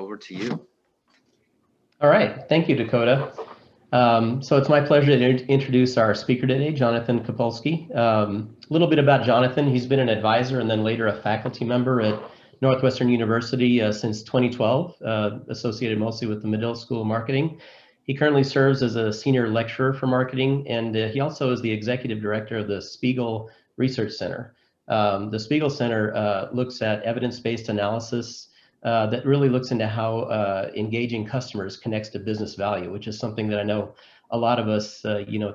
over to you. All right, thank you, Dakota. So it's my pleasure to introduce our speaker today, Jonathan Copulsky. A little bit about Jonathan. He's been an advisor and then later a faculty member at Northwestern University since 2012, associated mostly with the Medill School of Marketing. He currently serves as a senior lecturer for marketing, and he also is the executive director of the Spiegel Research Center. The Spiegel Center looks at evidence-based analysis that really looks into how engaging customers connects to business value, which is something that I know a lot of us,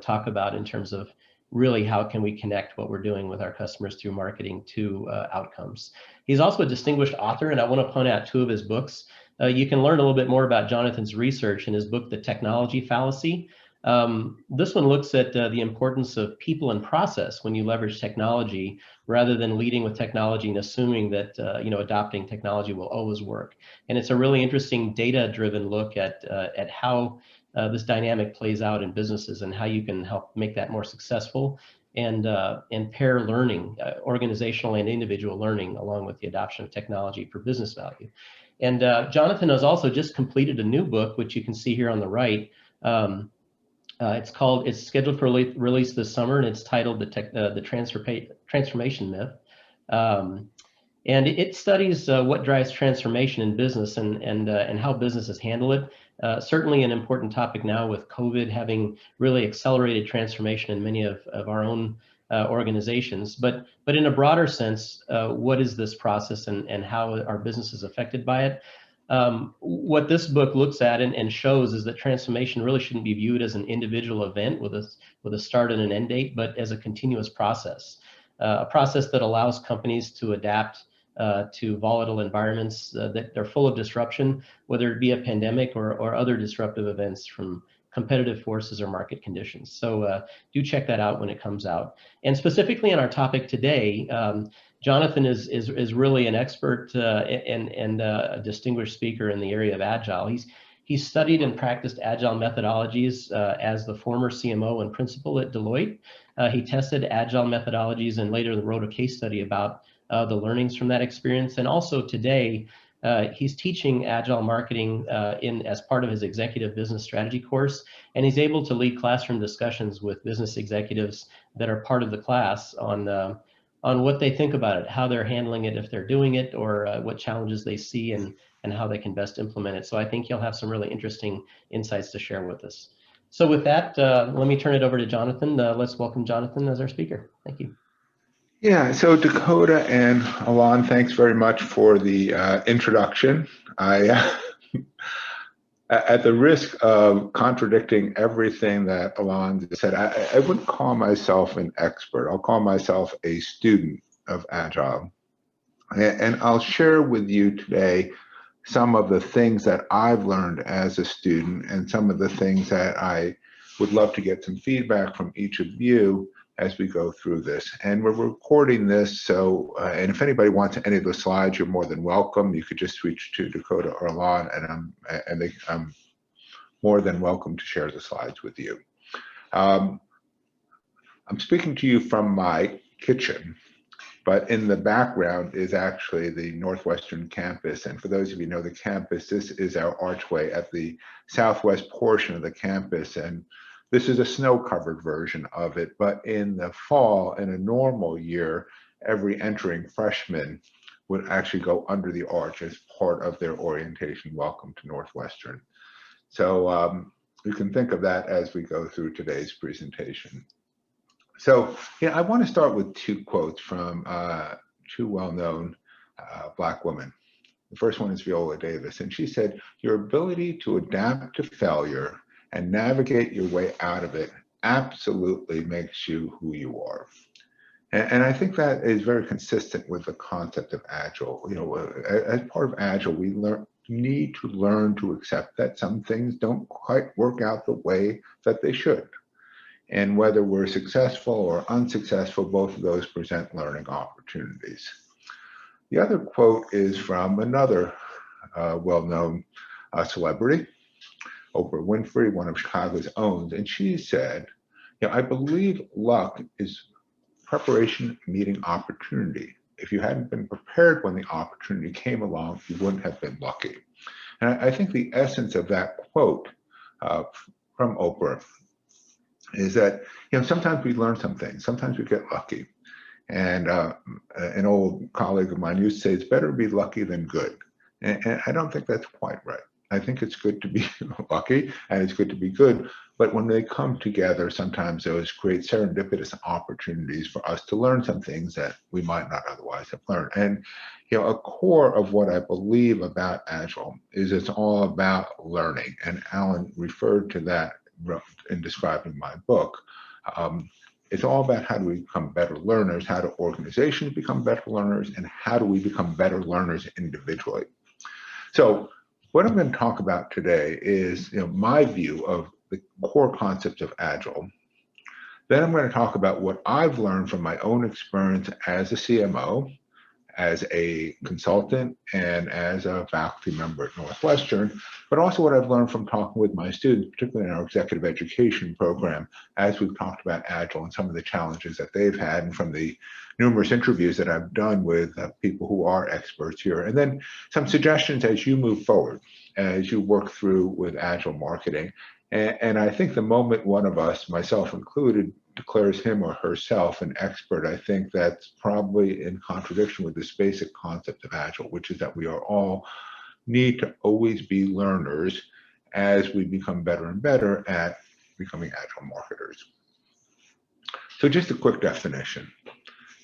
talk about in terms of really how can we connect what we're doing with our customers through marketing to outcomes. He's also a distinguished author, and I want to point out two of his books. You can learn a little bit more about Jonathan's research in his book, The Technology Fallacy. This one looks at the importance of people and process when you leverage technology, rather than leading with technology and assuming that adopting technology will always work. And it's a really interesting data-driven look at how this dynamic plays out in businesses and how you can help make that more successful and pair learning, organizational and individual learning, along with the adoption of technology for business value. And Jonathan has also just completed a new book, which you can see here on the right. It's scheduled for release this summer, and it's titled The Transformation Myth. And it studies what drives transformation in business and how businesses handle it. Certainly an important topic now with COVID having really accelerated transformation in many of our own organizations. But in a broader sense, what is this process and how are businesses affected by it? What this book looks at and shows is that transformation really shouldn't be viewed as an individual event with a start and an end date, but as a continuous process, a process that allows companies to adapt to volatile environments that are full of disruption, whether it be a pandemic or other disruptive events from competitive forces or market conditions. So do check that out when it comes out. And specifically on our topic today, Jonathan is really an expert and a distinguished speaker in the area of Agile. He's studied and practiced Agile methodologies as the former CMO and principal at Deloitte. He tested Agile methodologies and later wrote a case study about the learnings from that experience. And also today, he's teaching Agile marketing as part of his executive business strategy course. And he's able to lead classroom discussions with business executives that are part of the class on what they think about it, how they're handling it if they're doing it, or what challenges they see and how they can best implement it. So I think you'll have some really interesting insights to share with us. So with that, let me turn it over to Jonathan. Let's welcome Jonathan as our speaker. Thank you. Yeah, so Dakota and Alon, thanks very much for the introduction. At the risk of contradicting everything that Alon said, I wouldn't call myself an expert. I'll call myself a student of Agile. And I'll share with you today some of the things that I've learned as a student and some of the things that I would love to get some feedback from each of you as we go through this. And we're recording this, so, and if anybody wants any of the slides, you're more than welcome. You could just switch to Dakota or Alon, and I'm more than welcome to share the slides with you. I'm speaking to you from my kitchen, but in the background is actually the Northwestern campus. And for those of you who know the campus, this is our archway at the southwest portion of the campus. And this is a snow-covered version of it, but in the fall, in a normal year, every entering freshman would actually go under the arch as part of their orientation. Welcome to Northwestern. So you can think of that as we go through today's presentation. So yeah, I want to start with two quotes from two well-known Black women. The first one is Viola Davis, and she said, "Your ability to adapt to failure and navigate your way out of it absolutely makes you who you are." And I think that is very consistent with the concept of Agile. You know, as part of Agile, we need to learn to accept that some things don't quite work out the way that they should. And whether we're successful or unsuccessful, both of those present learning opportunities. The other quote is from another well-known celebrity, Oprah Winfrey, one of Chicago's own, and she said, "You know, I believe luck is preparation meeting opportunity. If you hadn't been prepared when the opportunity came along, you wouldn't have been lucky." And I think the essence of that quote uh, from Oprah is that, sometimes we learn some things, sometimes we get lucky. And an old colleague of mine used to say, it's better to be lucky than good. And I don't think that's quite right. I think it's good to be lucky and it's good to be good. But when they come together, sometimes those create serendipitous opportunities for us to learn some things that we might not otherwise have learned. And, a core of what I believe about Agile is it's all about learning. And Alan referred to that in describing my book. It's all about how do we become better learners, how do organizations become better learners, and how do we become better learners individually. So what I'm going to talk about today is my view of the core concepts of Agile. Then I'm going to talk about what I've learned from my own experience as a CMO, as a consultant, and as a faculty member at Northwestern, but also what I've learned from talking with my students, particularly in our executive education program, as we've talked about Agile and some of the challenges that they've had, and from the numerous interviews that I've done with people who are experts here. And then some suggestions as you move forward, as you work through with Agile marketing. And I think the moment one of us, myself included, declares him or herself an expert, I think that's probably in contradiction with this basic concept of Agile, which is that we are all need to always be learners as we become better and better at becoming Agile marketers. So just a quick definition.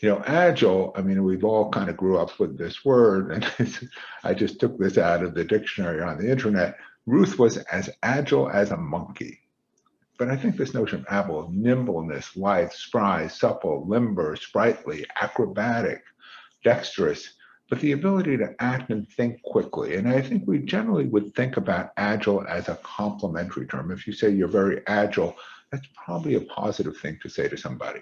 Agile, we've all kind of grew up with this word, and I just took this out of the dictionary on the internet. Ruth was as agile as a monkey. But I think this notion of agile, nimbleness, lithe, spry, supple, limber, sprightly, acrobatic, dexterous, but the ability to act and think quickly. And I think we generally would think about agile as a complimentary term. If you say you're very agile, that's probably a positive thing to say to somebody.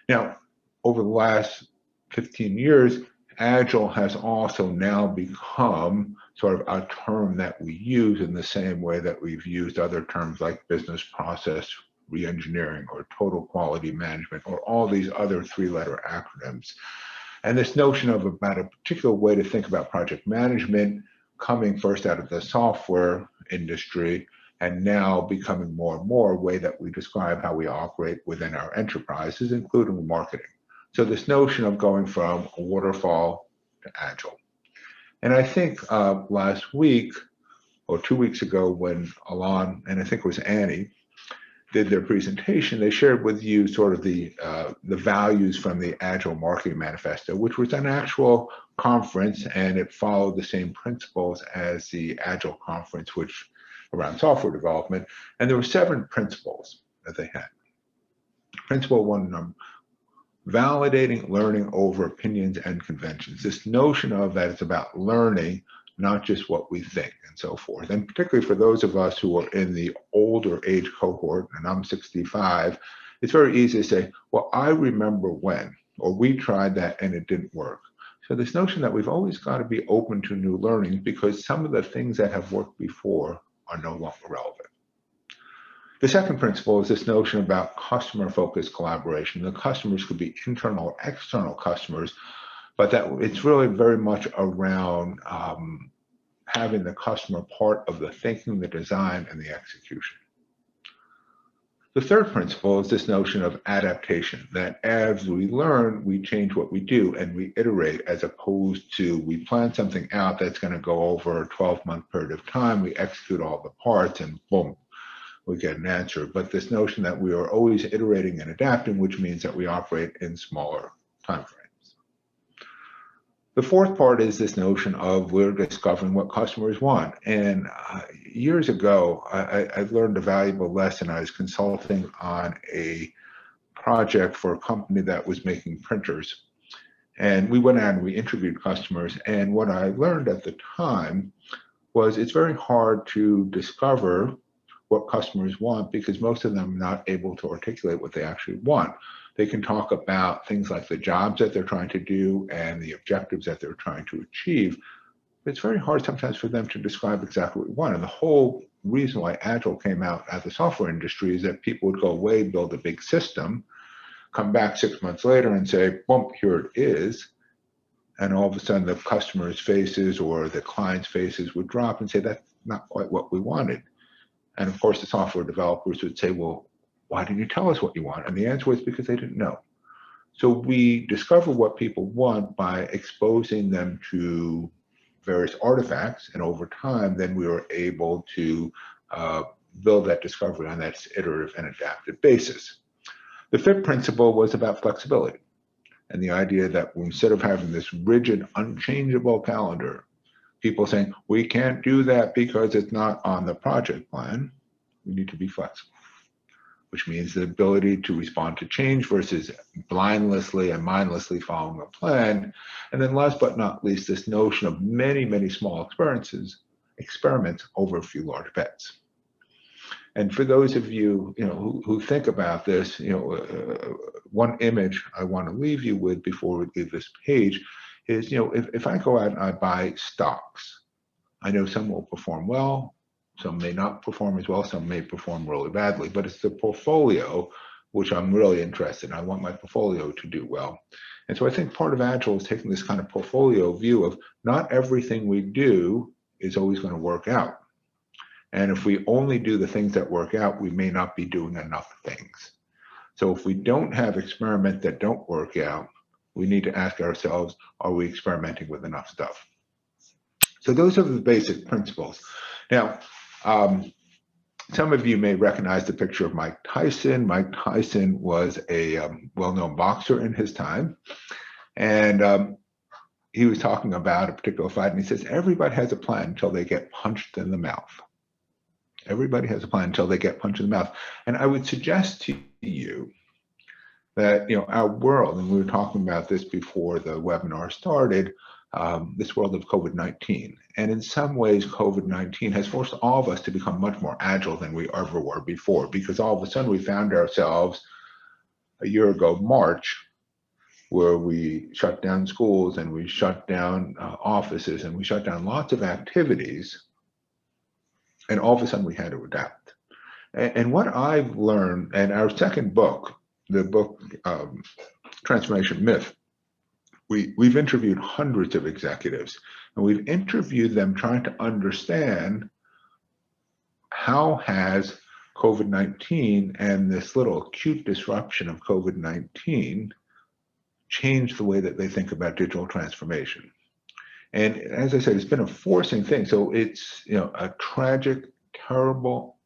Now, over the last 15 years, agile has also now become sort of a term that we use in the same way that we've used other terms like business process reengineering or total quality management or all these other three-letter acronyms. And this notion of about a particular way to think about project management coming first out of the software industry and now becoming more and more a way that we describe how we operate within our enterprises, including marketing. So this notion of going from waterfall to agile. And I think last week or 2 weeks ago when Alon, and I think it was Annie, did their presentation, they shared with you sort of the values from the Agile Marketing Manifesto, which was an actual conference, and it followed the same principles as the Agile conference, which around software development. And there were 7 principles that they had. Principle 1, validating learning over opinions and conventions. This notion of that it's about learning, not just what we think and so forth. And particularly for those of us who are in the older age cohort, and I'm 65, it's very easy to say, well, I remember when, or we tried that and it didn't work. So this notion that we've always got to be open to new learning because some of the things that have worked before are no longer relevant. The second principle is this notion about customer-focused collaboration. The customers could be internal or external customers, but that it's really very much around having the customer part of the thinking, the design, and the execution. The third principle is this notion of adaptation, that as we learn, we change what we do and we iterate, as opposed to we plan something out that's going to go over a 12-month period of time, we execute all the parts, and boom, we get an answer. But this notion that we are always iterating and adapting, which means that we operate in smaller timeframes. The fourth part is this notion of we're discovering what customers want. And years ago, I learned a valuable lesson. I was consulting on a project for a company that was making printers. And we went out and we interviewed customers. And what I learned at the time was it's very hard to discover what customers want because most of them are not able to articulate what they actually want. They can talk about things like the jobs that they're trying to do and the objectives that they're trying to achieve. But it's very hard sometimes for them to describe exactly what we want. And the whole reason why Agile came out at the software industry is that people would go away, build a big system, come back 6 months later and say, boom, here it is. and all of a sudden the customer's faces or the client's faces would drop and say, that's not quite what we wanted. And of course, the software developers would say, well, why didn't you tell us what you want? And the answer was because they didn't know. So we discover what people want by exposing them to various artifacts. And over time, then we were able to build that discovery on that iterative and adaptive basis. The fifth principle was about flexibility and the idea that instead of having this rigid, unchangeable calendar, people saying, we can't do that because it's not on the project plan, we need to be flexible, which means the ability to respond to change versus blindlessly and mindlessly following a plan. And then last but not least, this notion of many, many small experiments over a few large bets. And for those of you, who think about this, one image I want to leave you with before we leave this page is, if I go out and I buy stocks, I know some will perform well, some may not perform as well, some may perform really badly, but it's the portfolio which I'm really interested in. I want my portfolio to do well. And so I think part of Agile is taking this kind of portfolio view of not everything we do is always going to work out. And if we only do the things that work out, we may not be doing enough things. So if we don't have experiments that don't work out, we need to ask ourselves, are we experimenting with enough stuff? So those are the basic principles. Now, some of you may recognize the picture of Mike Tyson. Mike Tyson was a well-known boxer in his time. And he was talking about a particular fight, and he says, everybody has a plan until they get punched in the mouth. Everybody has a plan until they get punched in the mouth. And I would suggest to you that, our world, and we were talking about this before the webinar started, this world of COVID-19. And in some ways, COVID-19 has forced all of us to become much more agile than we ever were before, because all of a sudden we found ourselves a year ago, March, where we shut down schools and we shut down offices and we shut down lots of activities. And all of a sudden we had to adapt. And what I've learned, and our second book, the book Transformation Myth, we've interviewed hundreds of executives, and we've interviewed them trying to understand how has COVID-19 and this little acute disruption of COVID-19 changed the way that they think about digital transformation. And as I said, it's been a forcing thing. So it's a tragic, terrible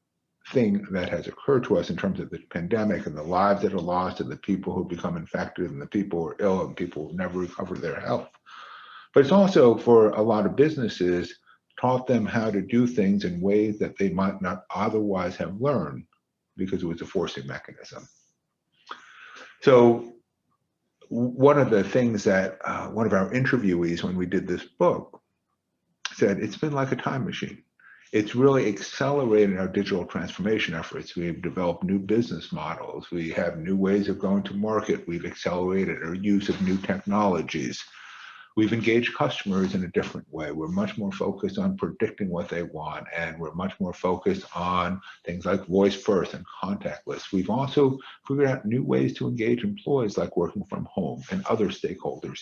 thing that has occurred to us in terms of the pandemic and the lives that are lost and the people who become infected and the people who are ill and people who never recover their health. But it's also, for a lot of businesses, taught them how to do things in ways that they might not otherwise have learned because it was a forcing mechanism. So one of the things that one of our interviewees, when we did this book, said, it's been like a time machine. It's really accelerated our digital transformation efforts. We've developed new business models. We have new ways of going to market. We've accelerated our use of new technologies. We've engaged customers in a different way. We're much more focused on predicting what they want, and we're much more focused on things like voice first and contactless. We've also figured out new ways to engage employees, like working from home and other stakeholders.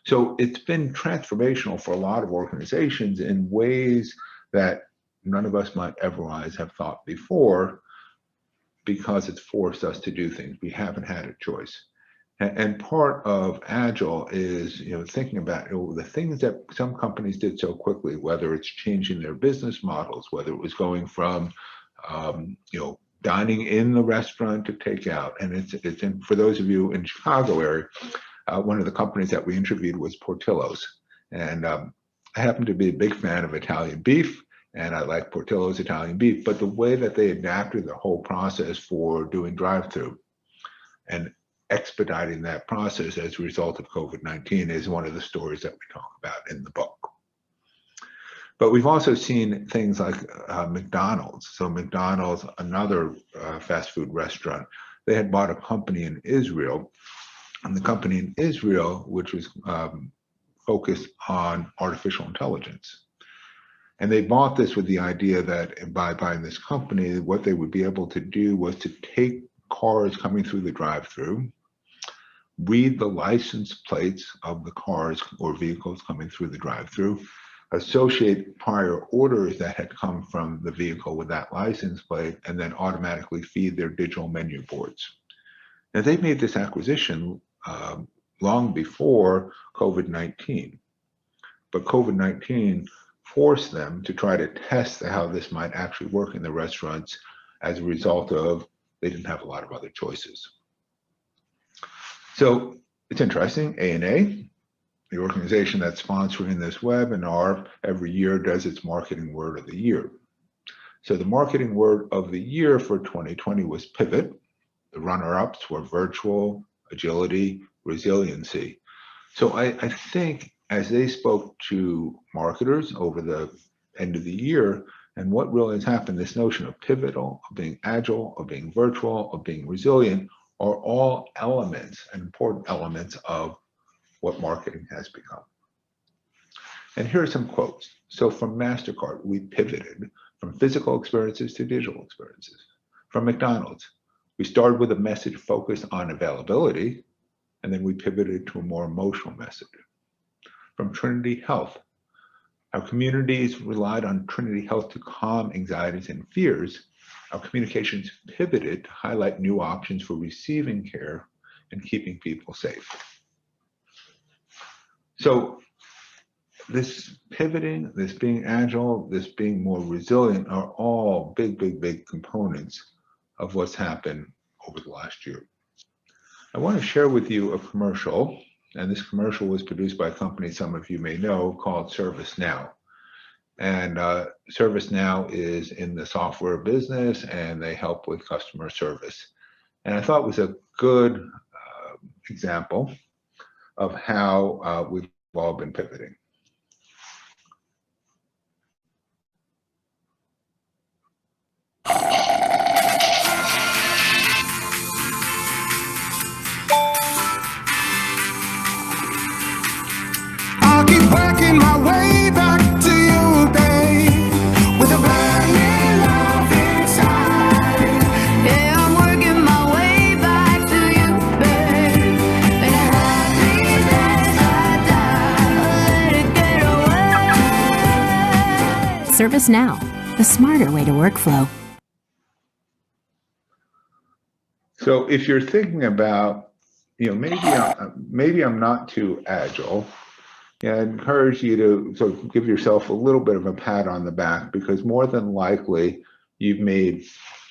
So it's been transformational for a lot of organizations in ways that none of us might otherwise have thought before, because it's forced us to do things. We haven't had a choice. And part of Agile is, thinking about the things that some companies did so quickly, whether it's changing their business models, whether it was going from, dining in the restaurant to takeout. And it's in, for those of you in Chicago area, one of the companies that we interviewed was Portillo's. And I happen to be a big fan of Italian beef, and I like Portillo's Italian beef, but the way that they adapted the whole process for doing drive-through and expediting that process as a result of COVID-19 is one of the stories that we talk about in the book. But we've also seen things like McDonald's. So McDonald's, another fast food restaurant, they had bought a company in Israel, and the company in Israel, which was focused on artificial intelligence. And they bought this with the idea that by buying this company, what they would be able to do was to take cars coming through the drive-through, read the license plates of the cars or vehicles coming through the drive-through, associate prior orders that had come from the vehicle with that license plate, and then automatically feed their digital menu boards. Now, they made this acquisition long before COVID-19, but COVID-19 forced them to try to test how this might actually work in the restaurants as a result of they didn't have a lot of other choices. So it's interesting, ANA, the organization that's sponsoring this webinar, every year does its marketing word of the year. So the marketing word of the year for 2020 was pivot. The runner-ups were virtual, agility, resiliency. So I think as they spoke to marketers over the end of the year, and what really has happened, this notion of pivotal, of being agile, of being virtual, of being resilient, are all elements and important elements of what marketing has become. And here are some quotes. So from MasterCard, we pivoted from physical experiences to digital experiences. From McDonald's, we started with a message focused on availability, and then we pivoted to a more emotional message. From Trinity Health, our communities relied on Trinity Health to calm anxieties and fears. Our communications pivoted to highlight new options for receiving care and keeping people safe. So this pivoting, this being agile, this being more resilient are all big, big, big components of what's happened over the last year. I want to share with you a commercial, and this commercial was produced by a company some of you may know called ServiceNow. And ServiceNow is in the software business, and they help with customer service. And I thought it was a good example of how we've all been pivoting. I'll keep working my way back to you, babe, with a burning love inside. Yeah, I'm working my way back to you, babe. And I happiness I die, let it get away. ServiceNow, the smarter way to workflow. So if you're thinking about, maybe I'm not too agile, I encourage you to sort of give yourself a little bit of a pat on the back, because more than likely you've made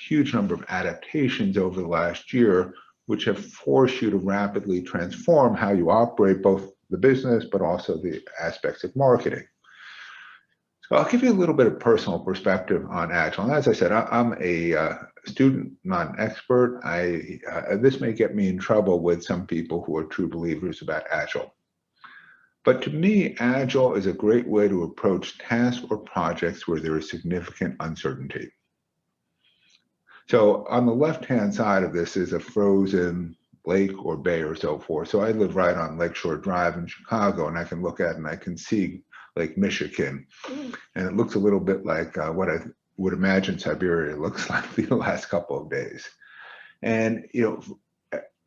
huge number of adaptations over the last year, which have forced you to rapidly transform how you operate both the business, but also the aspects of marketing. So I'll give you a little bit of personal perspective on Agile. And as I said, I'm a student, not an expert. This may get me in trouble with some people who are true believers about Agile. But to me, Agile is a great way to approach tasks or projects where there is significant uncertainty. So on the left-hand side of this is a frozen lake or bay or so forth. So I live right on Lakeshore Drive in Chicago, and I can look at it and I can see Lake Michigan. And it looks a little bit like what I would imagine Siberia looks like the last couple of days. And,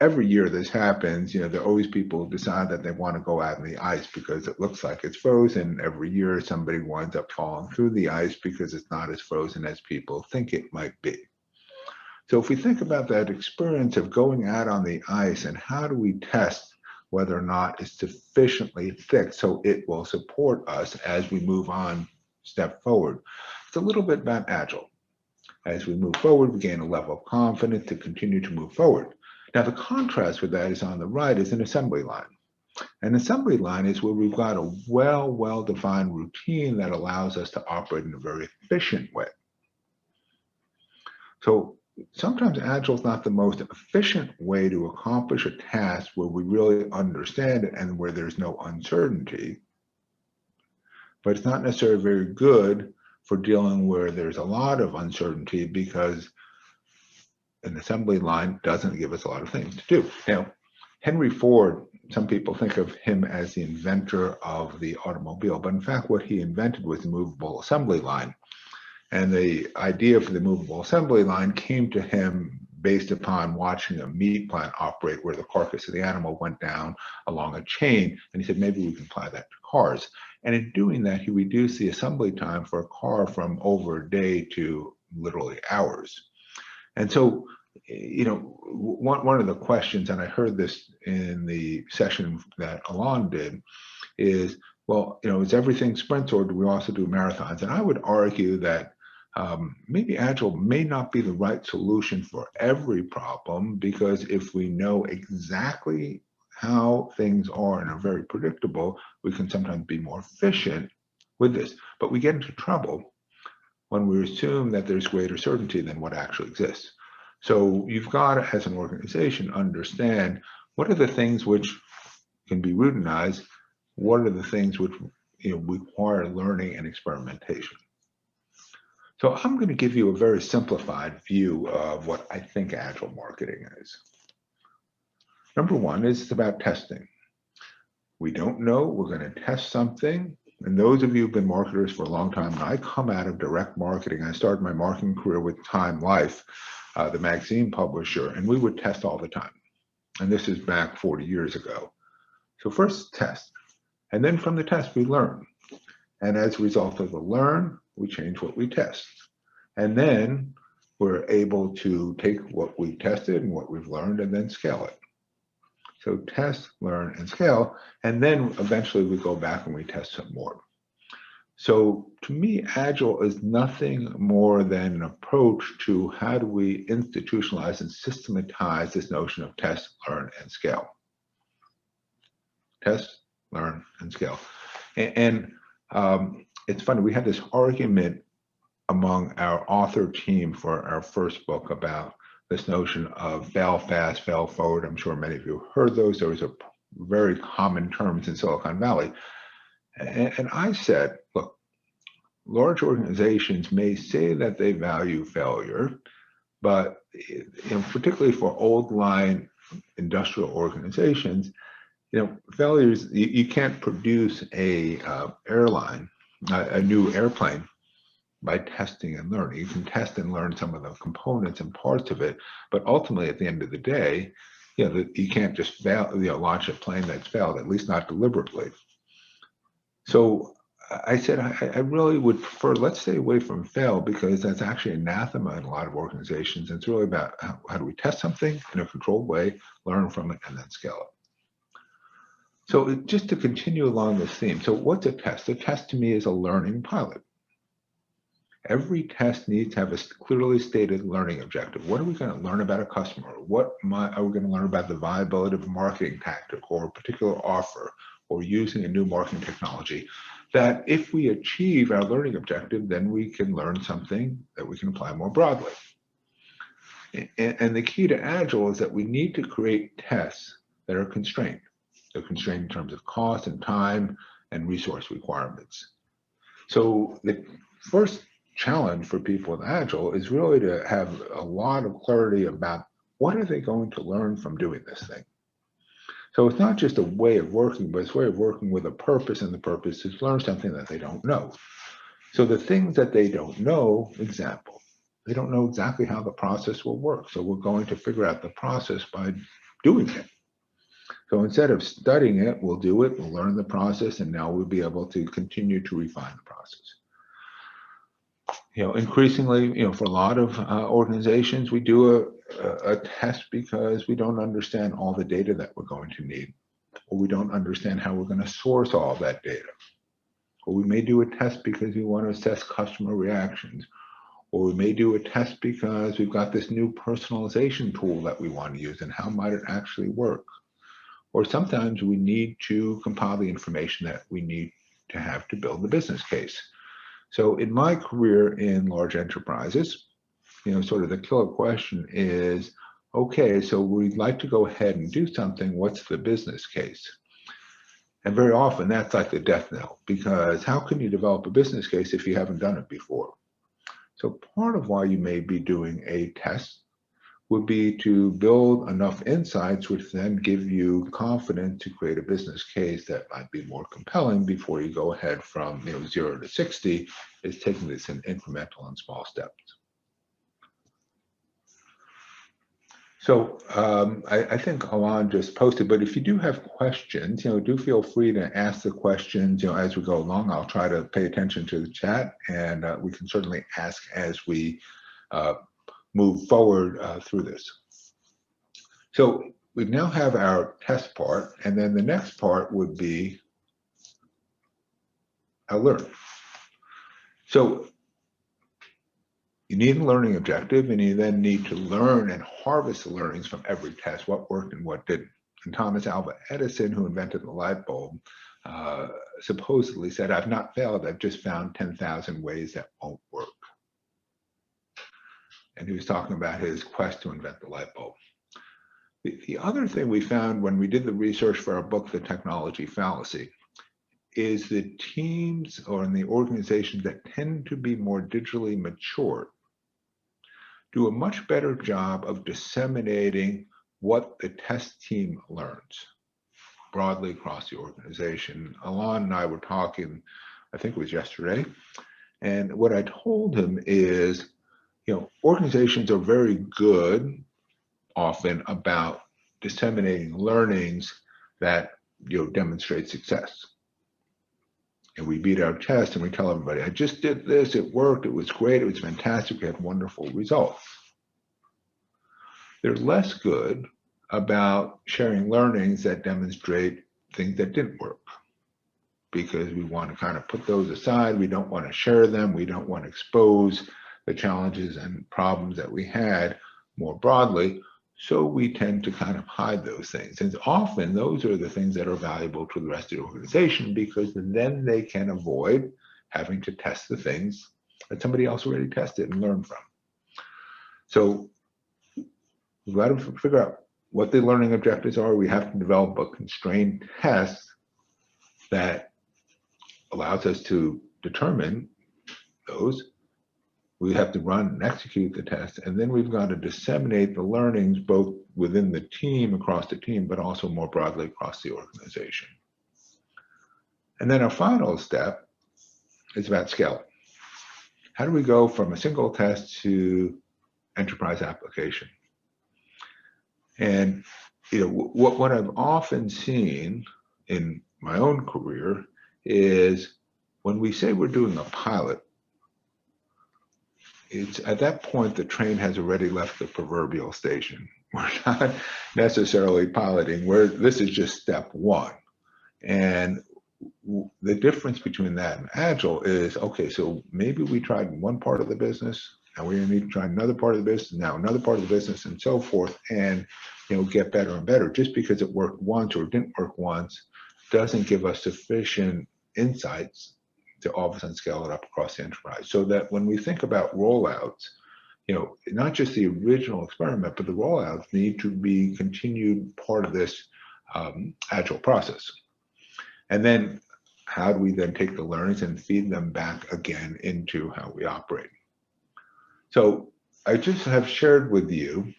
every year this happens, there are always people who decide that they want to go out in the ice because it looks like it's frozen. Every year somebody winds up falling through the ice because it's not as frozen as people think it might be. So if we think about that experience of going out on the ice and how do we test whether or not it's sufficiently thick so it will support us as we move on, step forward. It's a little bit about Agile. As we move forward, we gain a level of confidence to continue to move forward. Now, the contrast with that is on the right is an assembly line. An assembly line is where we've got a well-defined routine that allows us to operate in a very efficient way. So sometimes Agile is not the most efficient way to accomplish a task where we really understand it and where there's no uncertainty. But it's not necessarily very good for dealing where there's a lot of uncertainty, because an assembly line doesn't give us a lot of things to do. Now, Henry Ford, some people think of him as the inventor of the automobile, but in fact what he invented was the movable assembly line. And the idea for the movable assembly line came to him based upon watching a meat plant operate where the carcass of the animal went down along a chain. And he said, maybe we can apply that to cars. And in doing that, he reduced the assembly time for a car from over a day to literally hours. And so, one of the questions, and I heard this in the session that Alon did, is, well, is everything sprints, or do we also do marathons? And I would argue that maybe Agile may not be the right solution for every problem, because if we know exactly how things are and are very predictable, we can sometimes be more efficient with this. But we get into trouble when we assume that there's greater certainty than what actually exists. So you've got to, as an organization, understand what are the things which can be routinized, what are the things which require learning and experimentation. So I'm going to give you a very simplified view of what I think Agile marketing is. Number one is it's about testing. We don't know, we're going to test something. And those of you who've been marketers for a long time, when I come out of direct marketing, I started my marketing career with Time Life, the magazine publisher, and we would test all the time. And this is back 40 years ago. So first test, and then from the test we learn. And as a result of the learn, we change what we test. And then we're able to take what we tested and what we've learned and then scale it. So test, learn, and scale, and then eventually we go back and we test some more. So to me, Agile is nothing more than an approach to how do we institutionalize and systematize this notion of test, learn, and scale. Test, learn, and scale. And it's funny, we had this argument among our author team for our first book about this notion of fail fast, fail forward. I'm sure many of you heard those. Those are very common terms in Silicon Valley. And I said, look, large organizations may say that they value failure, but particularly for old line industrial organizations, failures, you can't produce a airline, a new airplane by testing and learning. You can test and learn some of the components and parts of it, but ultimately at the end of the day, you can't just fail, launch a plane that's failed, at least not deliberately. So I said, I really would prefer, let's stay away from fail, because that's actually anathema in a lot of organizations. It's really about how do we test something in a controlled way, learn from it, and then scale it. So just to continue along this theme, so what's a test? A test to me is a learning pilot. Every test needs to have a clearly stated learning objective. What are we going to learn about a customer? What are we going to learn about the viability of a marketing tactic or a particular offer or using a new marketing technology? That if we achieve our learning objective, then we can learn something that we can apply more broadly. And the key to Agile is that we need to create tests that are constrained. They're constrained in terms of cost and time and resource requirements. So the first challenge for people in Agile is really to have a lot of clarity about what are they going to learn from doing this thing. So it's not just a way of working, but it's a way of working with a purpose, and the purpose is to learn something that they don't know. So the things that they don't know, example, they don't know exactly how the process will work. So we're going to figure out the process by doing it. So instead of studying it, we'll do it, we'll learn the process, and now we'll be able to continue to refine the process. Increasingly, for a lot of organizations, we do a test because we don't understand all the data that we're going to need, or we don't understand how we're going to source all of that data. Or we may do a test because we want to assess customer reactions, or we may do a test because we've got this new personalization tool that we want to use, and how might it actually work? Or sometimes we need to compile the information that we need to have to build the business case. So in my career in large enterprises, sort of the killer question is, okay, so we'd like to go ahead and do something. What's the business case? And very often that's like the death knell, because how can you develop a business case if you haven't done it before? So part of why you may be doing a test would be to build enough insights which then give you confidence to create a business case that might be more compelling before you go ahead from 0 to 60, is taking this in incremental and small steps. So I think Alon just posted, but if you do have questions, do feel free to ask the questions, as we go along. I'll try to pay attention to the chat, and we can certainly ask as we move forward through this. So we now have our test part, and then the next part would be our learn. So you need a learning objective, and you then need to learn and harvest the learnings from every test, what worked and what didn't. And Thomas Alva Edison, who invented the light bulb, supposedly said, "I've not failed, I've just found 10,000 ways that won't work." And he was talking about his quest to invent the light bulb. The other thing we found when we did the research for our book, The Technology Fallacy, is the teams or in the organizations that tend to be more digitally mature do a much better job of disseminating what the test team learns broadly across the organization. Alon and I were talking, I think it was yesterday, and what I told him is, organizations are very good often about disseminating learnings that demonstrate success. And we beat our chest and we tell everybody, "I just did this, it worked, it was great, it was fantastic, we had wonderful results." They're less good about sharing learnings that demonstrate things that didn't work, because we want to kind of put those aside. We don't want to share them. We don't want to expose the challenges and problems that we had more broadly. So we tend to kind of hide those things. And often those are the things that are valuable to the rest of the organization, because then they can avoid having to test the things that somebody else already tested and learned from. So we've got to figure out what the learning objectives are. We have to develop a constrained test that allows us to determine those. We have to run and execute the test, and then we've got to disseminate the learnings both within the team, across the team, but also more broadly across the organization. And then our final step is about scale. How do we go from a single test to enterprise application? And what I've often seen in my own career is when we say we're doing a pilot, it's at that point the train has already left the proverbial station. We're not necessarily piloting, this is just step one. And the difference between that and Agile is, okay, so maybe we tried one part of the business, now we need to try another part of the business, now another part of the business, and so forth, and get better and better. Just because it worked once or didn't work once doesn't give us sufficient insights to all of a sudden scale it up across the enterprise. So that when we think about rollouts, not just the original experiment, but the rollouts need to be continued part of this Agile process. And then how do we then take the learnings and feed them back again into how we operate? So I just have shared with you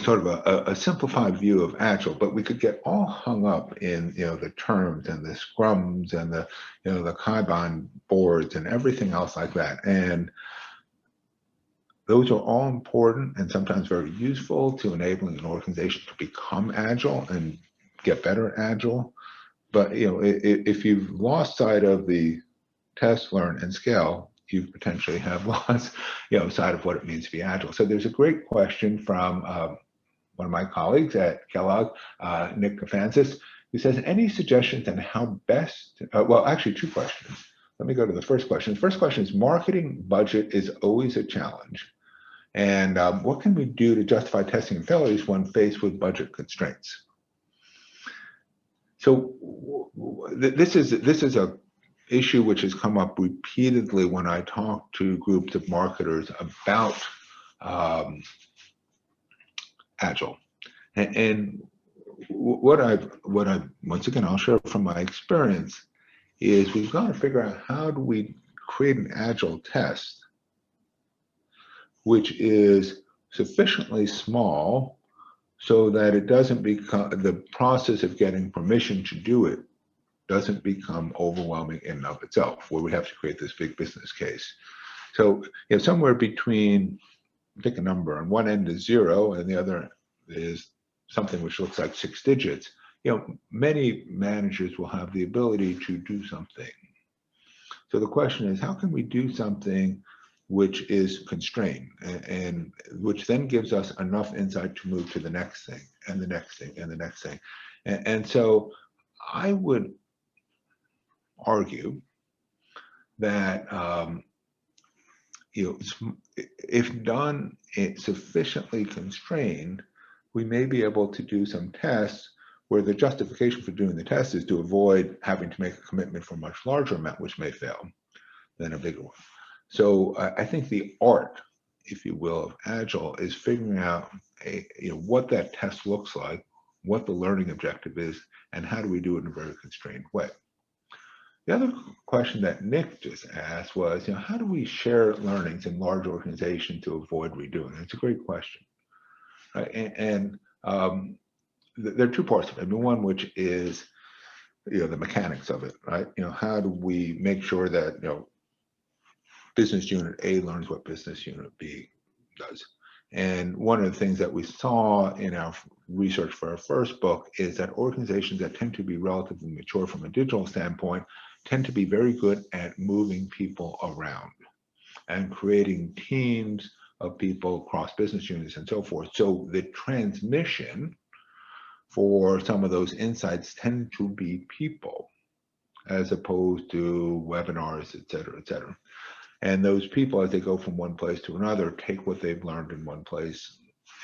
sort of a simplified view of Agile, but we could get all hung up in the terms and the scrums and the the Kanban boards and everything else like that. And those are all important and sometimes very useful to enabling an organization to become Agile and get better at Agile. But if you've lost sight of the test, learn, and scale, you potentially have lost sight of what it means to be Agile. So there's a great question from one of my colleagues at Kellogg, Nick Kafansis, who says, any suggestions on how best, well, actually two questions. Let me go to the first question. The first question is, marketing budget is always a challenge. And what can we do to justify testing and failures when faced with budget constraints? So this is a issue which has come up repeatedly when I talk to groups of marketers about Agile. And what I've once again, I'll share from my experience, is we've got to figure out how do we create an Agile test which is sufficiently small so that it doesn't become, the process of getting permission to do it doesn't become overwhelming in and of itself, where we have to create this big business case. So somewhere between pick a number, and one end is 0 and the other is something which looks like 6 digits, many managers will have the ability to do something. So the question is, how can we do something which is constrained and which then gives us enough insight to move to the next thing and the next thing and the next thing? And so I would argue that if done sufficiently constrained, we may be able to do some tests where the justification for doing the test is to avoid having to make a commitment for a much larger amount, which may fail, than a bigger one. So I think the art, if you will, of Agile is figuring out what that test looks like, what the learning objective is, and how do we do it in a very constrained way. The other question that Nick just asked was, how do we share learnings in large organizations to avoid redoing? It's a great question. Right? And there are two parts of it. I mean, one which is, the mechanics of it, right? How do we make sure that, business unit A learns what business unit B does? And one of the things that we saw in our research for our first book is that organizations that tend to be relatively mature from a digital standpoint tend to be very good at moving people around and creating teams of people across business units and so forth. So the transmission for some of those insights tend to be people as opposed to webinars, et cetera, et cetera. And those people, as they go from one place to another, take what they've learned in one place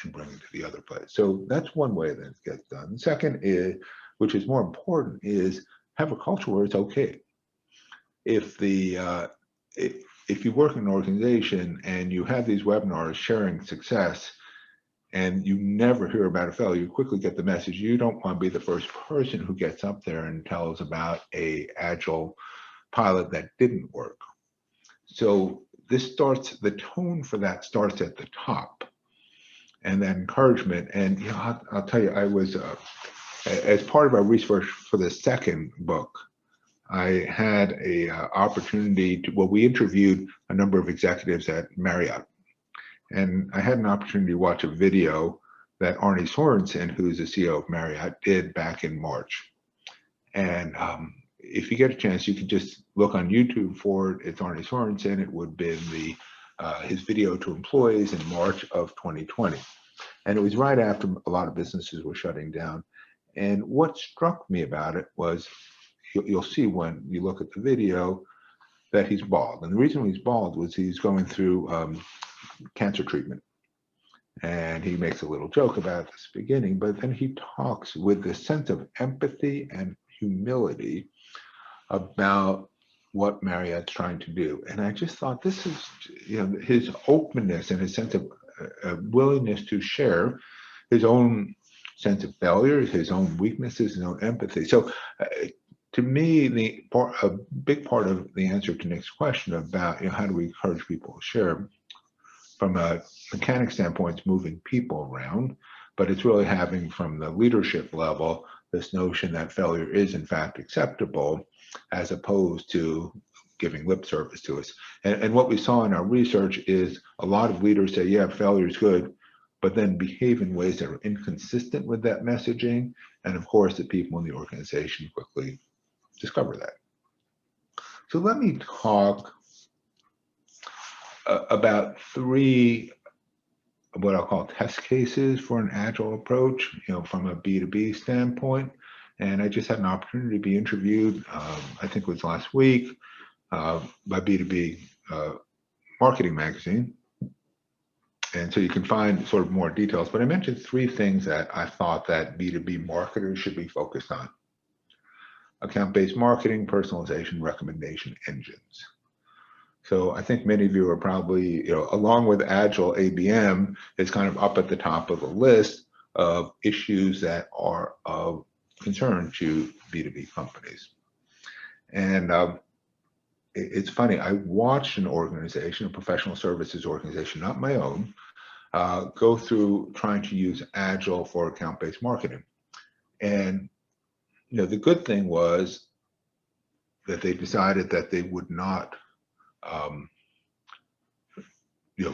and bring it to the other place. So that's one way that it gets done. The second is, which is more important, is have a culture where it's okay. If you work in an organization and you have these webinars sharing success and you never hear about a failure, you quickly get the message. You don't want to be the first person who gets up there and tells about a Agile pilot that didn't work. So the tone for that starts at the top, and then encouragement. And I'll tell you, I was, as part of our research for the second book, I had a opportunity we interviewed a number of executives at Marriott, and I had an opportunity to watch a video that Arne Sorensen, who's the CEO of Marriott, did back in March. And if you get a chance, you can just look on YouTube for it. It's Arne Sorensen. It would have been his video to employees in March of 2020. And it was right after a lot of businesses were shutting down. And what struck me about it was, you'll see when you look at the video, that he's bald. And the reason he's bald was he's going through cancer treatment. And he makes a little joke about this beginning, but then he talks with this sense of empathy and humility about what Marriott's trying to do. And I just thought this is, his openness and his sense of willingness to share his own sense of failure, his own weaknesses, his own empathy. So to me, a big part of the answer to Nick's question about how do we encourage people to share, from a mechanic standpoint, it's moving people around, but it's really having, from the leadership level, this notion that failure is in fact acceptable, as opposed to giving lip service to us. And what we saw in our research is a lot of leaders say, yeah, failure is good, but then behave in ways that are inconsistent with that messaging. And of course, the people in the organization quickly discover that. So let me talk about 3 what I'll call test cases for an Agile approach, from a B2B standpoint. And I just had an opportunity to be interviewed, I think it was last week, by B2B Marketing Magazine. And so you can find sort of more details, but I mentioned 3 things that I thought that B2B marketers should be focused on: account-based marketing, personalization, recommendation engines. So I think many of you are probably, along with Agile, ABM is kind of up at the top of the list of issues that are of concern to B2B companies. And it's funny, I watched an organization, a professional services organization, not my own, go through trying to use Agile for account-based marketing. And the good thing was that they decided that they would not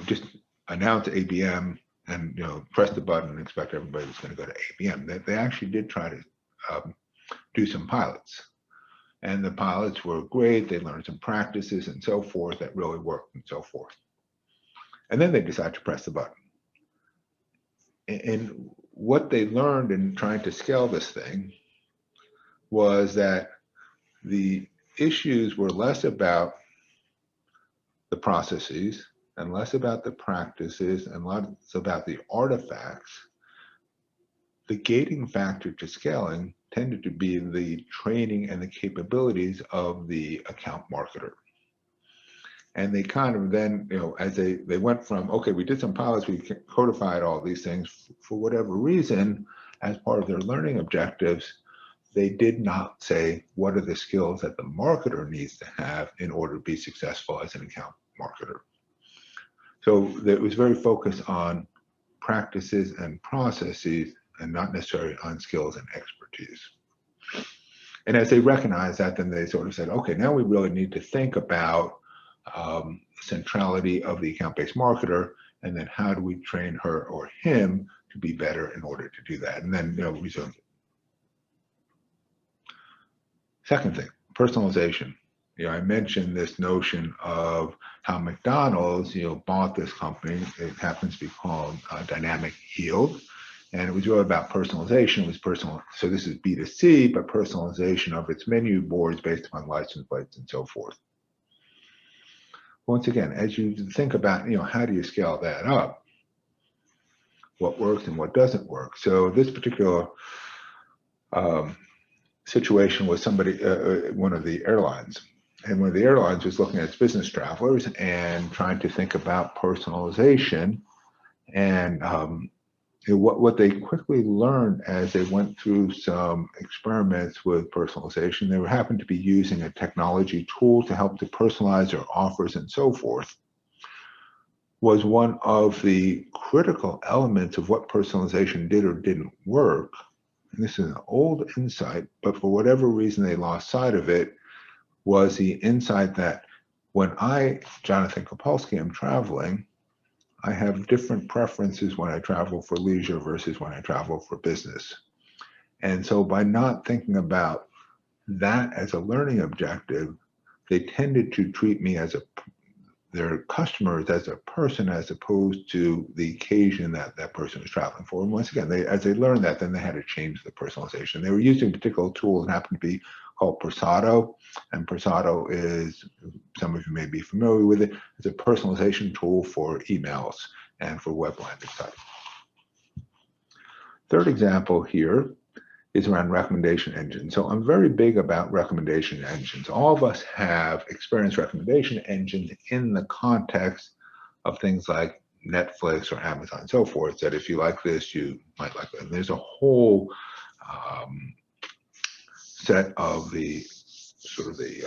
just announce ABM and press the button and expect everybody was going to go to ABM. They actually did try to do some pilots, and the pilots were great. They learned some practices and so forth that really worked and so forth. And then they decided to press the button. And what they learned in trying to scale this thing was that the issues were less about the processes and less about the practices and less about the artifacts. The gating factor to scaling tended to be the training and the capabilities of the account marketer. And they kind of then, as they went from, okay, we did some pilots, we codified all these things, for whatever reason, as part of their learning objectives, they did not say what are the skills that the marketer needs to have in order to be successful as an account marketer. So it was very focused on practices and processes and not necessarily on skills and expertise. And as they recognized that, then they sort of said, okay, now we really need to think about centrality of the account-based marketer, and then how do we train her or him to be better in order to do that, and then resumed it. Second thing, personalization. I mentioned this notion of how McDonald's bought this company. It happens to be called Dynamic Yield, and it was really about personalization. It was personal. So this is B2C, but personalization of its menu boards based upon license plates and so forth. Once again, as you think about, how do you scale that up? What works and what doesn't work? So this particular situation was somebody, one of the airlines. And one of the airlines was looking at its business travelers and trying to think about personalization. And what they quickly learned as they went through some experiments with personalization, they happened to be using a technology tool to help to personalize their offers and so forth, was one of the critical elements of what personalization did or didn't work. And this is an old insight, but for whatever reason they lost sight of it, was the insight that when I, Jonathan Copulsky, am traveling, I have different preferences when I travel for leisure versus when I travel for business. And so by not thinking about that as a learning objective, they tended to treat me as their customers as a person, as opposed to the occasion that that person was traveling for. And once again, as they learned that, then they had to change the personalization. They were using a particular tool that happened to be called Persado, and Persado is, some of you may be familiar with it, it's a personalization tool for emails and for web landing sites. Third example here is around recommendation engines. So I'm very big about recommendation engines. All of us have experienced recommendation engines in the context of things like Netflix or Amazon and so forth, that if you like this, you might like it. And there's a whole set of the sort of the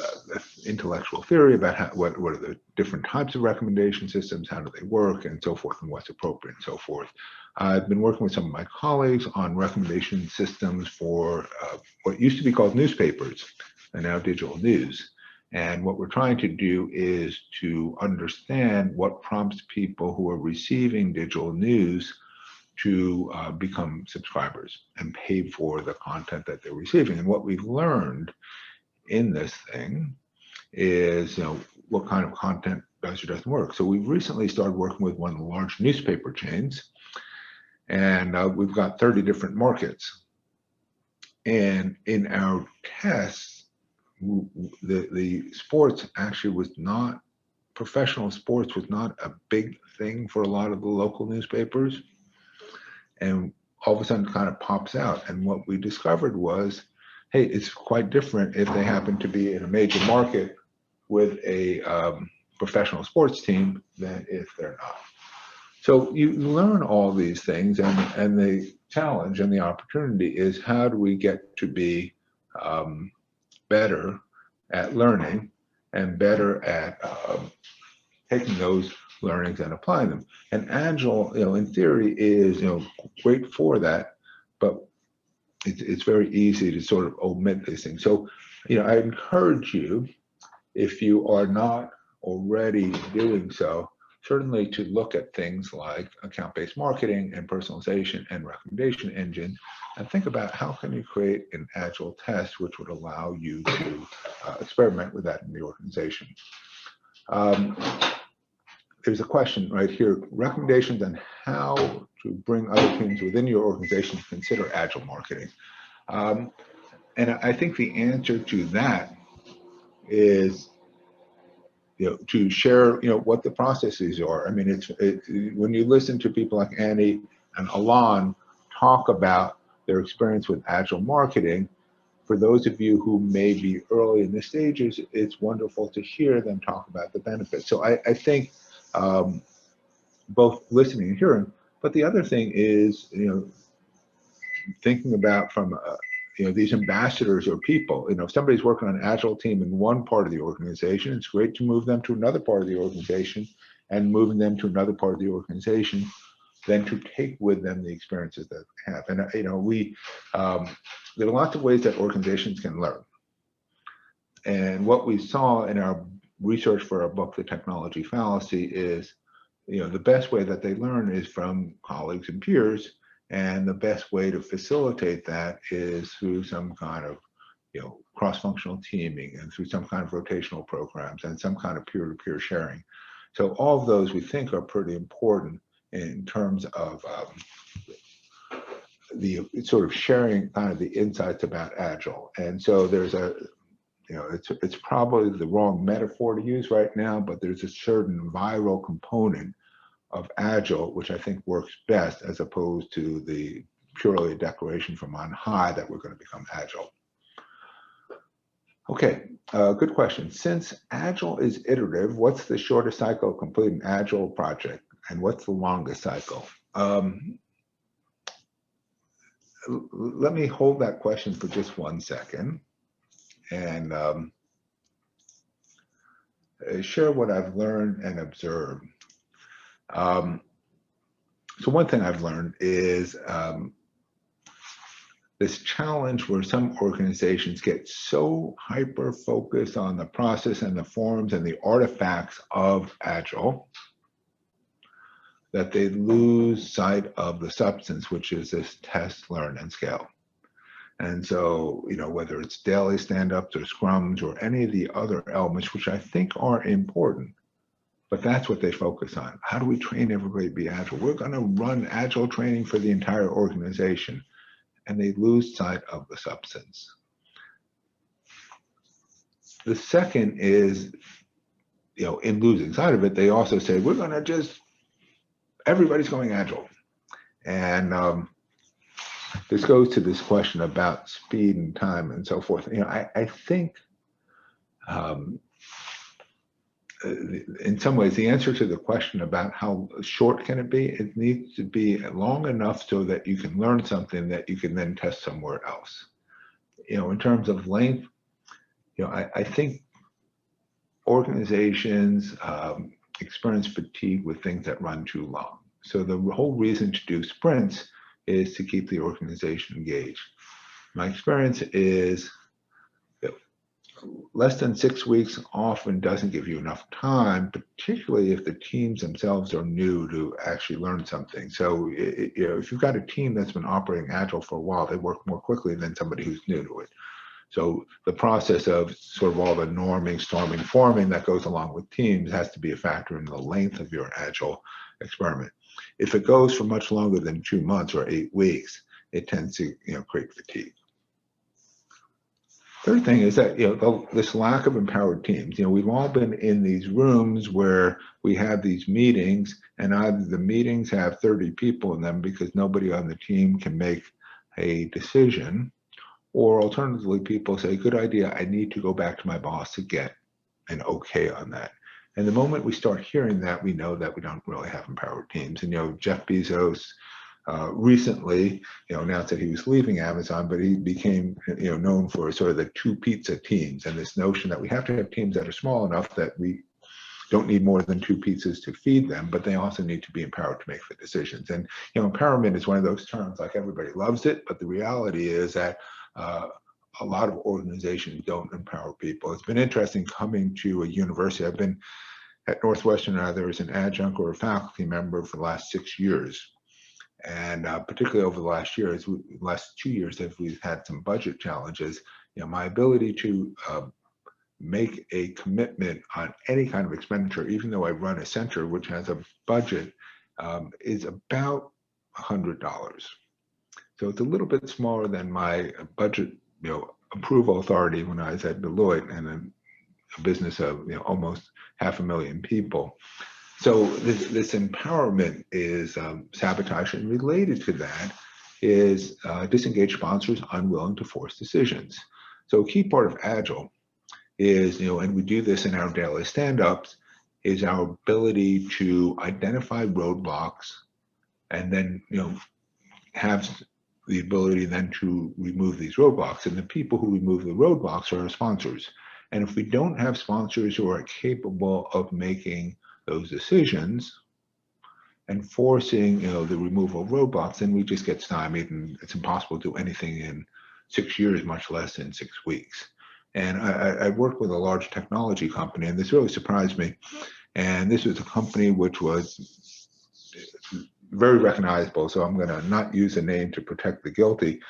intellectual theory about what are the different types of recommendation systems, how do they work, and so forth, and what's appropriate and so forth. I've been working with some of my colleagues on recommendation systems for what used to be called newspapers and now digital news. And what we're trying to do is to understand what prompts people who are receiving digital news to become subscribers and pay for the content that they're receiving. And what we've learned in this thing is, what kind of content does or doesn't work. So we've recently started working with one of the large newspaper chains, and we've got 30 different markets. And in our tests, the sports actually was not, professional sports was not a big thing for a lot of the local newspapers. And all of a sudden it kind of pops out. And what we discovered was, hey, it's quite different if they happen to be in a major market with a professional sports team than if they're not. So you learn all these things, and the challenge and the opportunity is, how do we get to be better at learning and better at taking those learnings and applying them. And Agile, in theory, is great for that, but it's very easy to sort of omit these things. So, I encourage you, if you are not already doing so, certainly to look at things like account-based marketing and personalization and recommendation engine, and think about how can you create an agile test which would allow you to experiment with that in the organization. There's a question right here, recommendations on how to bring other teams within your organization to consider agile marketing. And I think the answer to that is, to share, what the processes are. I mean, when you listen to people like Annie and Alon talk about their experience with agile marketing, for those of you who may be early in the stages, it's wonderful to hear them talk about the benefits. So I think both listening and hearing, but the other thing is, thinking about from these ambassadors or people. If somebody's working on an agile team in one part of the organization, it's great to move them to another part of the organization, and moving them to another part of the organization, then to take with them the experiences that they have. And there are lots of ways that organizations can learn. And what we saw in our research for our book, The Technology Fallacy, is the best way that they learn is from colleagues and peers. And the best way to facilitate that is through some kind of, cross-functional teaming, and through some kind of rotational programs, and some kind of peer-to-peer sharing. So all of those we think are pretty important in terms of the sort of sharing kind of the insights about Agile. And so there's it's probably the wrong metaphor to use right now, but there's a certain viral component of Agile, which I think works best, as opposed to the purely a declaration from on high that we're going to become Agile. Okay, good question. Since Agile is iterative, what's the shortest cycle of completing an Agile project, and what's the longest cycle? Let me hold that question for just 1 second and share what I've learned and observed. So one thing I've learned is this challenge where some organizations get so hyper-focused on the process and the forms and the artifacts of Agile that they lose sight of the substance, which is this test, learn, and scale. And so, whether it's daily stand-ups or scrums or any of the other elements, which I think are important, but that's what they focus on. How do we train everybody to be Agile? We're going to run Agile training for the entire organization. And they lose sight of the substance. The second is, in losing sight of it, they also say, we're going to everybody's going Agile. And this goes to this question about speed and time and so forth. I think in some ways, the answer to the question about how short can it be, it needs to be long enough so that you can learn something that you can then test somewhere else. In terms of length, I think organizations experience fatigue with things that run too long. So the whole reason to do sprints is to keep the organization engaged. My experience is less than 6 weeks often doesn't give you enough time, particularly if the teams themselves are new to actually learn something. So if you've got a team that's been operating Agile for a while, they work more quickly than somebody who's new to it. So the process of sort of all the norming, storming, forming that goes along with teams has to be a factor in the length of your Agile experiment. If it goes for much longer than 2 months or 8 weeks, it tends to create fatigue. Third thing is that this lack of empowered teams. We've all been in these rooms where we have these meetings, and either the meetings have 30 people in them because nobody on the team can make a decision, or alternatively, people say, "Good idea. I need to go back to my boss to get an okay on that." And the moment we start hearing that, we know that we don't really have empowered teams. And Jeff Bezos recently, announced that he was leaving Amazon, but he became, known for sort of the 2 pizza teams, and this notion that we have to have teams that are small enough that we don't need more than 2 pizzas to feed them, but they also need to be empowered to make the decisions. And empowerment is one of those terms, like everybody loves it, but the reality is that a lot of organizations don't empower people. It's been interesting coming to a university. I've been at Northwestern, either as an adjunct or a faculty member for the last 6 years. And particularly over the last 2 years, as we've had some budget challenges, my ability to make a commitment on any kind of expenditure, even though I run a center which has a budget, is about $100. So it's a little bit smaller than my budget, approval authority when I was at Deloitte, and a business of almost 500,000 people. So this empowerment is sabotage, and related to that is disengaged sponsors unwilling to force decisions. So a key part of Agile is, and we do this in our daily stand-ups, is our ability to identify roadblocks and then, have the ability then to remove these roadblocks. And the people who remove the roadblocks are our sponsors. And if we don't have sponsors who are capable of making those decisions and forcing, the removal of roadblocks, then we just get stymied, and it's impossible to do anything in 6 years, much less in 6 weeks. And I worked with a large technology company, and this really surprised me. And this was a company which was very recognizable, so I'm going to not use a name to protect the guilty.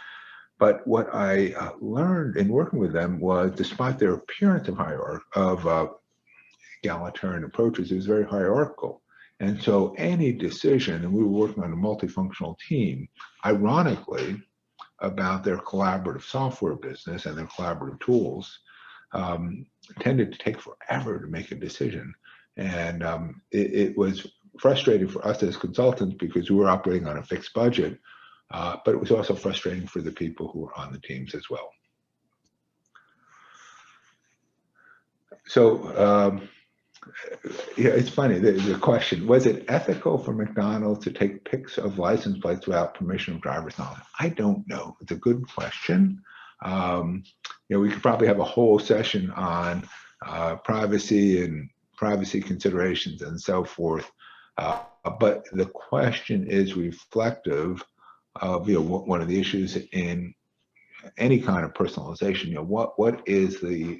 But what I learned in working with them was, despite their appearance of egalitarian approaches, it was very hierarchical. And so any decision, and we were working on a multifunctional team, ironically, about their collaborative software business and their collaborative tools, tended to take forever to make a decision. And it was frustrating for us as consultants because we were operating on a fixed budget, but it was also frustrating for the people who were on the teams as well. So it's funny, the question, was it ethical for McDonald's to take pics of license plates without permission of driver's knowledge? I don't know. It's a good question. We could probably have a whole session on privacy and privacy considerations and so forth. But the question is reflective of one of the issues in any kind of personalization. What is the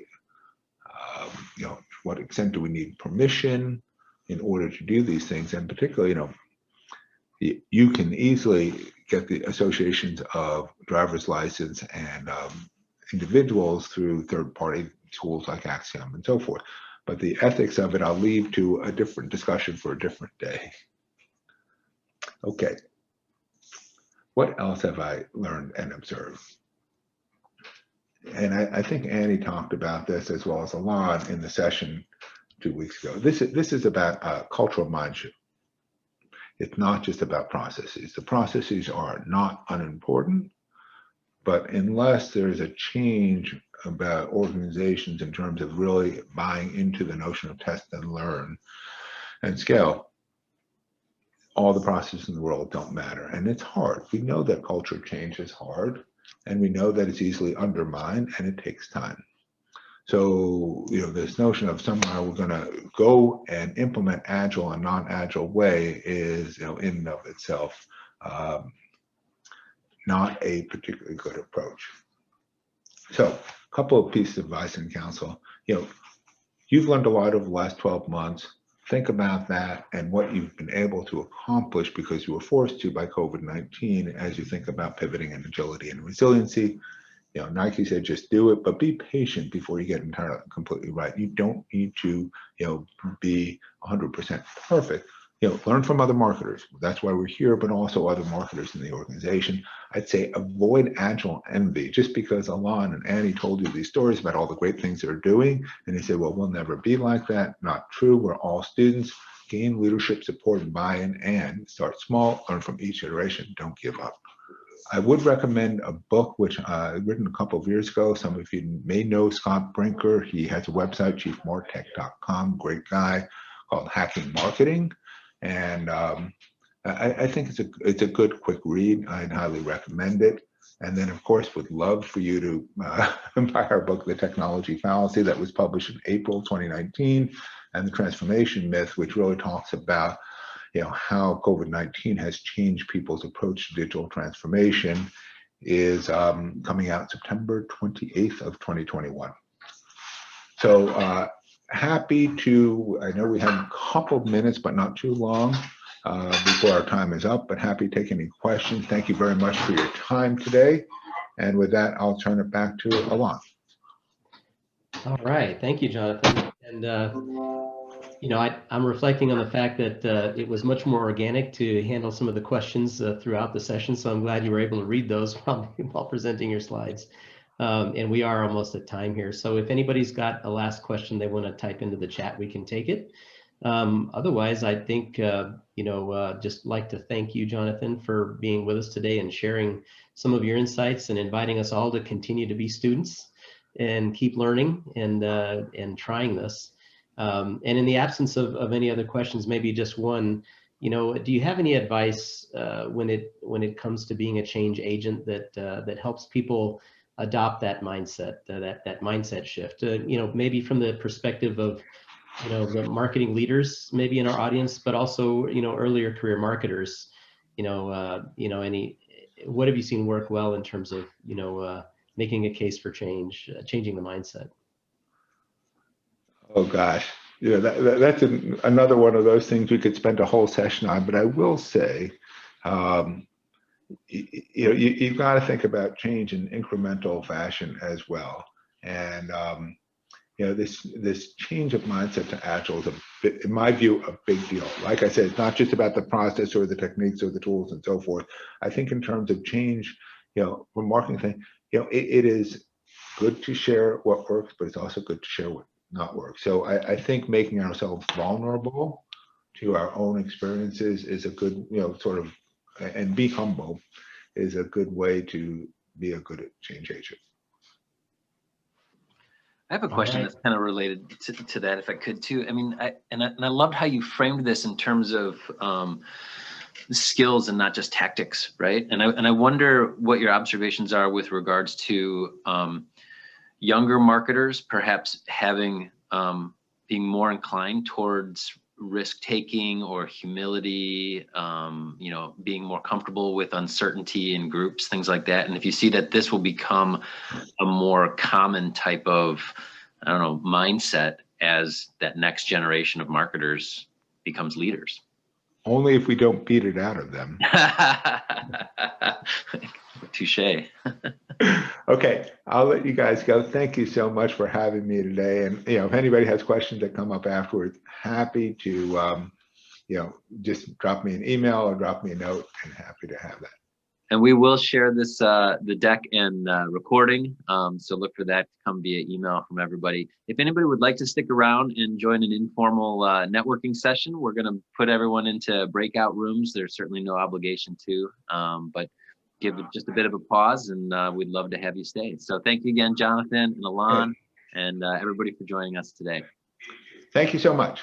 what extent do we need permission in order to do these things? And particularly, you can easily get the associations of driver's license and individuals through third-party tools like Axiom and so forth. But the ethics of it, I'll leave to a different discussion for a different day. Okay. What else have I learned and observed? And I think Annie talked about this as well as Alon in the session 2 weeks ago. This is about cultural mindset. It's not just about processes. The processes are not unimportant, but unless there's a change about organizations in terms of really buying into the notion of test and learn and scale, all the processes in the world don't matter. And it's hard. We know that culture change is hard, and we know that it's easily undermined, and it takes time. So, this notion of somehow we're going to go and implement Agile in a non-Agile way is, in and of itself, not a particularly good approach. So, a couple of pieces of advice and counsel. You've learned a lot over the last 12 months. Think about that and what you've been able to accomplish because you were forced to by COVID-19 as you think about pivoting and agility and resiliency. Nike said just do it, but be patient before you get entirely completely right. You don't need to, be 100% perfect. Learn from other marketers. That's why we're here, but also other marketers in the organization. I'd say avoid Agile envy. Just because Alon and Annie told you these stories about all the great things they're doing, and they say, well, we'll never be like that. Not true. We're all students. Gain leadership support and buy-in, and start small. Learn from each iteration. Don't give up. I would recommend a book which I've written a couple of years ago. Some of you may know Scott Brinker. He has a website, chiefmartech.com, great guy, called Hacking Marketing. And I think it's a good quick read. I'd highly recommend it. And then, of course, would love for you to buy our book, The Technology Fallacy, that was published in April 2019, and The Transformation Myth, which really talks about how COVID-19 has changed people's approach to digital transformation, is coming out September 28th of 2021. So happy to, I know we have a couple of minutes, but not too long before our time is up, but happy to take any questions. Thank you very much for your time today. And with that, I'll turn it back to Alon. All right, thank you, Jonathan. And you know, I'm reflecting on the fact that it was much more organic to handle some of the questions throughout the session. So I'm glad you were able to read those while presenting your slides. And we are almost at time here. So if anybody's got a last question they want to type into the chat, we can take it. Otherwise, I think, just like to thank you, Jonathan, for being with us today and sharing some of your insights and inviting us all to continue to be students and keep learning and trying this. And in the absence of any other questions, maybe just one, do you have any advice when it comes to being a change agent that helps people adopt that mindset, that mindset shift? Maybe from the perspective of the marketing leaders maybe in our audience, but also earlier career marketers. What have you seen work well in terms of making a case for change, changing the mindset? Oh gosh, that's another one of those things we could spend a whole session on. But I will say, you've got to think about change in incremental fashion as well. And this change of mindset to Agile is, in my view, a big deal. Like I said, it's not just about the process or the techniques or the tools and so forth. I think in terms of change, from marketing thing, it is good to share what works, but it's also good to share what not works. So I think making ourselves vulnerable to our own experiences is a good, and be humble is a good way to be a good change agent. I have a question that's kind of related to that, if I could too. I mean, I loved how you framed this in terms of skills and not just tactics, right? And I wonder what your observations are with regards to younger marketers, perhaps having being more inclined towards risk taking or humility, being more comfortable with uncertainty in groups, things like that. And if you see that this will become a more common type of, mindset as that next generation of marketers becomes leaders. Only if we don't beat it out of them. Touche. Okay, I'll let you guys go. Thank you so much for having me today. And if anybody has questions that come up afterwards, happy to just drop me an email or drop me a note, and happy to have that. And we will share this the deck and recording. So look for that to come via email from everybody. If anybody would like to stick around and join an informal networking session, we're going to put everyone into breakout rooms. There's certainly no obligation to, but give it just a bit of a pause, and we'd love to have you stay. So thank you again, Jonathan and Alon, and everybody for joining us today. Thank you so much.